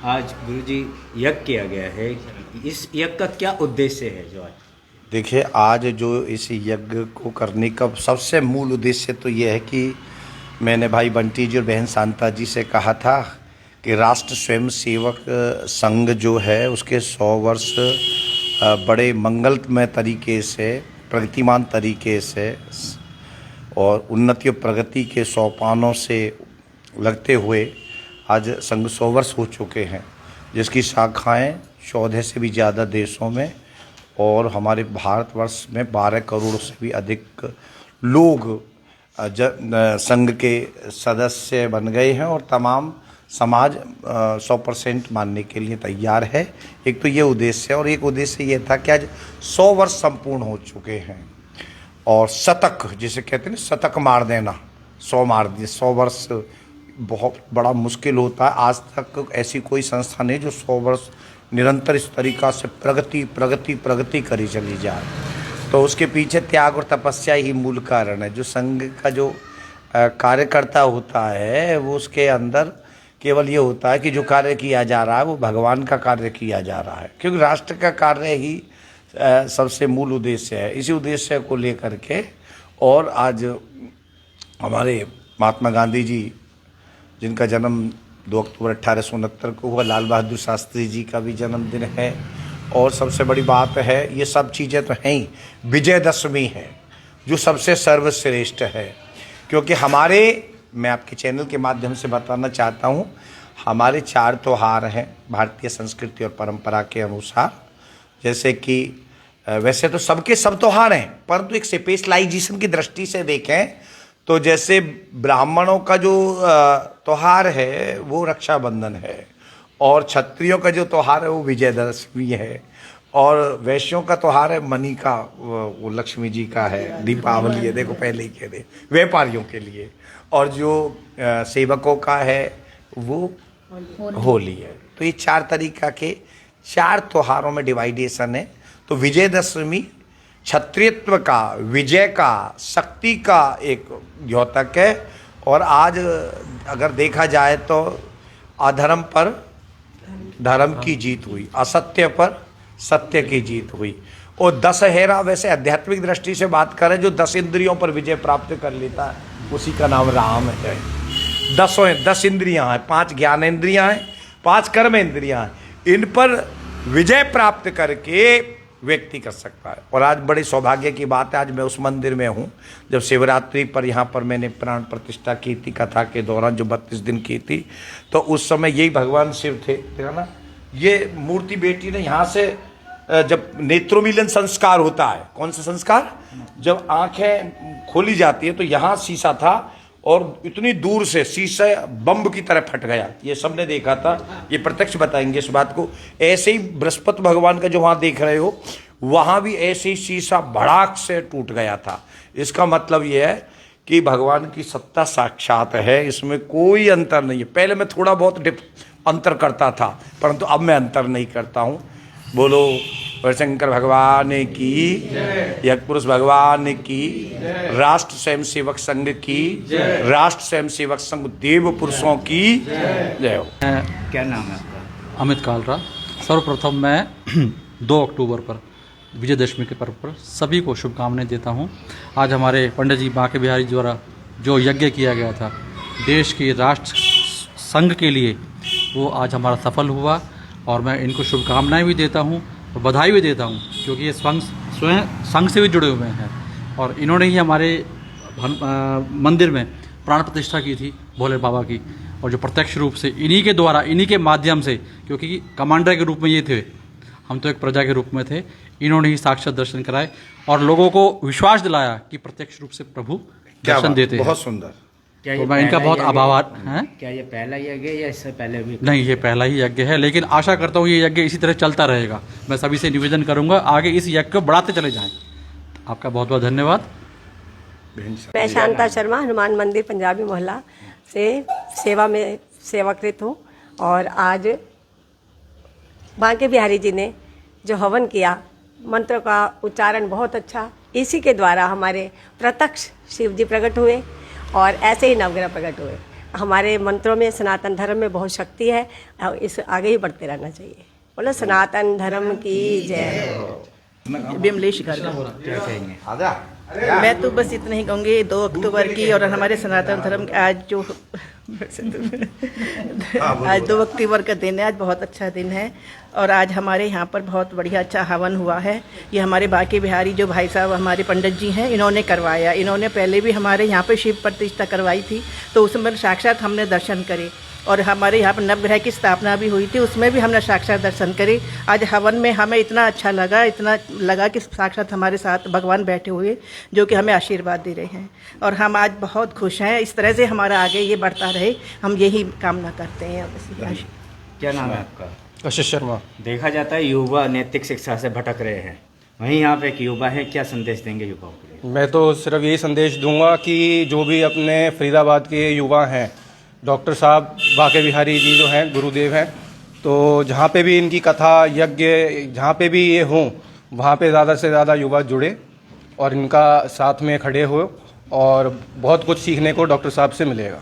आज गुरुजी यज्ञ किया गया है, इस यज्ञ का क्या उद्देश्य है जो आज? देखिए, आज जो इस यज्ञ को करने का सबसे मूल उद्देश्य तो ये है कि मैंने भाई बंटी जी और बहन शांता जी से कहा था कि राष्ट्र स्वयं सेवक संघ जो है उसके 100 वर्ष बड़े मंगलमय तरीके से, प्रगतिमान तरीके से और उन्नति और प्रगति के सोपानों से लगते हुए आज संघ 100 वर्ष हो चुके हैं, जिसकी शाखाएं 14 से भी ज़्यादा देशों में और हमारे भारतवर्ष में 12 करोड़ से भी अधिक लोग संघ के सदस्य बन गए हैं और तमाम समाज 100% मानने के लिए तैयार है। एक तो ये उद्देश्य है और एक उद्देश्य ये था कि आज 100 वर्ष संपूर्ण हो चुके हैं और शतक जिसे कहते हैं शतक मार देना, 100 मार दिए, 100 वर्ष बहुत बड़ा मुश्किल होता है। आज तक ऐसी कोई संस्था नहीं जो 100 वर्ष निरंतर इस तरीक़ा से प्रगति करी चली जाए। तो उसके पीछे त्याग और तपस्या ही मूल कारण है। जो संघ का जो कार्यकर्ता होता है वो उसके अंदर केवल ये होता है कि जो कार्य किया जा रहा है वो भगवान का कार्य किया जा रहा है, क्योंकि राष्ट्र का कार्य ही सबसे मूल उद्देश्य है। इसी उद्देश्य को लेकर के और आज हमारे महात्मा गांधी जी जिनका जन्म 2 अक्टूबर 1869 को हुआ, लाल बहादुर शास्त्री जी का भी जन्मदिन है और सबसे बड़ी बात है, ये सब चीज़ें तो हैं ही, विजयदशमी है जो सबसे सर्वश्रेष्ठ है। क्योंकि मैं आपके चैनल के माध्यम से बताना चाहता हूँ, हमारे 4 त्यौहार हैं भारतीय संस्कृति और परंपरा के अनुसार। जैसे कि वैसे तो सबके सब त्यौहार हैं, परंतु एक स्पेशलाइजेशन की दृष्टि से देखें तो जैसे ब्राह्मणों का जो त्यौहार है वो रक्षाबंधन है और क्षत्रियों का जो त्यौहार है वो विजयदशमी है और वैश्यों का त्यौहार है मनी का, वो लक्ष्मी जी का है, दीपावली है। देखो पहले ही कह दे, व्यापारियों के लिए। और जो सेवकों का है वो होली है। तो ये 4 तरीका के 4 त्योहारों में डिवाइडेशन है। तो विजयदशमी क्षत्रियत्व का, विजय का, शक्ति का एक द्योतक है। और आज अगर देखा जाए तो अधर्म पर धर्म की जीत हुई, असत्य पर सत्य की जीत हुई। और दशहरा वैसे आध्यात्मिक दृष्टि से बात करें, जो 10 इंद्रियों पर विजय प्राप्त कर लेता है उसी का नाम राम है। 10 इंद्रियां हैं, 5 ज्ञानेंद्रियां हैं, 5 कर्म इंद्रियां हैं। इन पर विजय प्राप्त करके व्यक्ति कर सकता है। और आज बड़ी सौभाग्य की बात है, आज मैं उस मंदिर में हूँ जब शिवरात्रि पर यहाँ पर मैंने प्राण प्रतिष्ठा की थी, कथा के दौरान जो 32 दिन की थी, तो उस समय यही भगवान शिव थे ना। ये मूर्ति बेटी ने यहाँ से जब नेत्रोमिलन संस्कार होता है, कौन सा संस्कार, जब आंखें खोली जाती है तो यहाँ शीशा था और इतनी दूर से शीशा बम की तरह फट गया। ये सबने देखा था, ये प्रत्यक्ष बताएंगे इस बात को। ऐसे ही बृहस्पति भगवान का जो वहाँ देख रहे हो, वहाँ भी ऐसे ही शीशा भड़ाक से टूट गया था। इसका मतलब ये है कि भगवान की सत्ता साक्षात है, इसमें कोई अंतर नहीं है। पहले मैं थोड़ा बहुत अंतर करता था, परंतु अब मैं अंतर नहीं करता हूँ। बोलो शंकर भगवान की, यज्ञ पुरुष भगवान की, राष्ट्र स्वयं सेवक संघ की, राष्ट्र स्वयं सेवक संघ देव पुरुषों की जय हो। क्या नाम है आपका? अमित कालरा। सर्वप्रथम मैं 2 अक्टूबर पर विजयदशमी के पर्व पर सभी को शुभकामनाएं देता हूं। आज हमारे पंडित जी बांके बिहारी द्वारा जो यज्ञ किया गया था देश की राष्ट्र संघ के लिए, वो आज हमारा सफल हुआ और मैं इनको शुभकामनाएं भी देता हूं और बधाई भी देता हूं, क्योंकि ये स्वयं संघ से भी जुड़े हुए हैं और इन्होंने ही हमारे मंदिर में प्राण प्रतिष्ठा की थी भोले बाबा की, और जो प्रत्यक्ष रूप से इन्हीं के द्वारा, इन्हीं के माध्यम से, क्योंकि कमांडर के रूप में ये थे, हम तो एक प्रजा के रूप में थे, इन्होंने ही साक्षात दर्शन कराए और लोगों को विश्वास दिलाया कि प्रत्यक्ष रूप से प्रभु दर्शन देते हैं। बहुत सुंदर। तो मैं इनका बहुत आभार है। क्या ये पहला यज्ञ है या इससे पहले भी? नहीं, ये पहला ही यज्ञ है, लेकिन आशा करता हूँ ये यज्ञ इसी तरह चलता रहेगा। मैं सभी से निवेदन करूंगा आगे इस यज्ञ को बढ़ाते चले जाएं। आपका बहुत बहुत धन्यवाद। मैं शांता शर्मा, हनुमान मंदिर पंजाबी मोहल्ला से सेवा में सेवाकृत हूँ और आज बांके बिहारी जी ने जो हवन किया, मंत्र का उच्चारण बहुत अच्छा, इसी के द्वारा हमारे प्रत्यक्ष शिव जी प्रकट हुए और ऐसे ही नवग्रह प्रकट हुए। हमारे मंत्रों में, सनातन धर्म में बहुत शक्ति है और इस आगे ही बढ़ते रहना चाहिए। बोलो सनातन धर्म की जय हो। विमलेश गर्ग। क्या कहेंगे? मैं तो बस इतना ही कहूँगी 2 अक्टूबर की और हमारे सनातन धर्म के आज जो आज 2 अक्टूबर का दिन है, आज बहुत अच्छा दिन है और आज हमारे यहाँ पर बहुत बढ़िया अच्छा हवन हुआ है। ये हमारे बांके बिहारी जो भाई साहब हमारे पंडित जी हैं, इन्होंने करवाया। इन्होंने पहले भी हमारे यहाँ पे शिव प्रतिष्ठा करवाई थी तो उसमें साक्षात हमने दर्शन करे और हमारे यहाँ पर नवग्रह की स्थापना भी हुई थी, उसमें भी हमने साक्षात दर्शन करे। आज हवन में हमें इतना अच्छा लगा, इतना लगा कि साक्षात हमारे साथ भगवान बैठे हुए जो कि हमें आशीर्वाद दे रहे हैं और हम आज बहुत खुश हैं। इस तरह से हमारा आगे ये बढ़ता रहे, हम यही कामना करते हैं। क्या नाम है आपका? कशिश शर्मा। देखा जाता है युवा नैतिक शिक्षा से भटक रहे हैं, वहीं यहाँ पे एक युवा है, क्या संदेश देंगे युवाओं के लिए? मैं तो सिर्फ यही संदेश दूंगा कि जो भी अपने फरीदाबाद के युवा हैं, डॉक्टर साहब बांके बिहारी जी जो हैं गुरुदेव हैं, तो जहाँ पे भी इनकी कथा यज्ञ जहाँ पे भी ये हों वहाँ पे ज़्यादा से ज़्यादा युवा जुड़े और इनका साथ में खड़े हो और बहुत कुछ सीखने को डॉक्टर साहब से मिलेगा।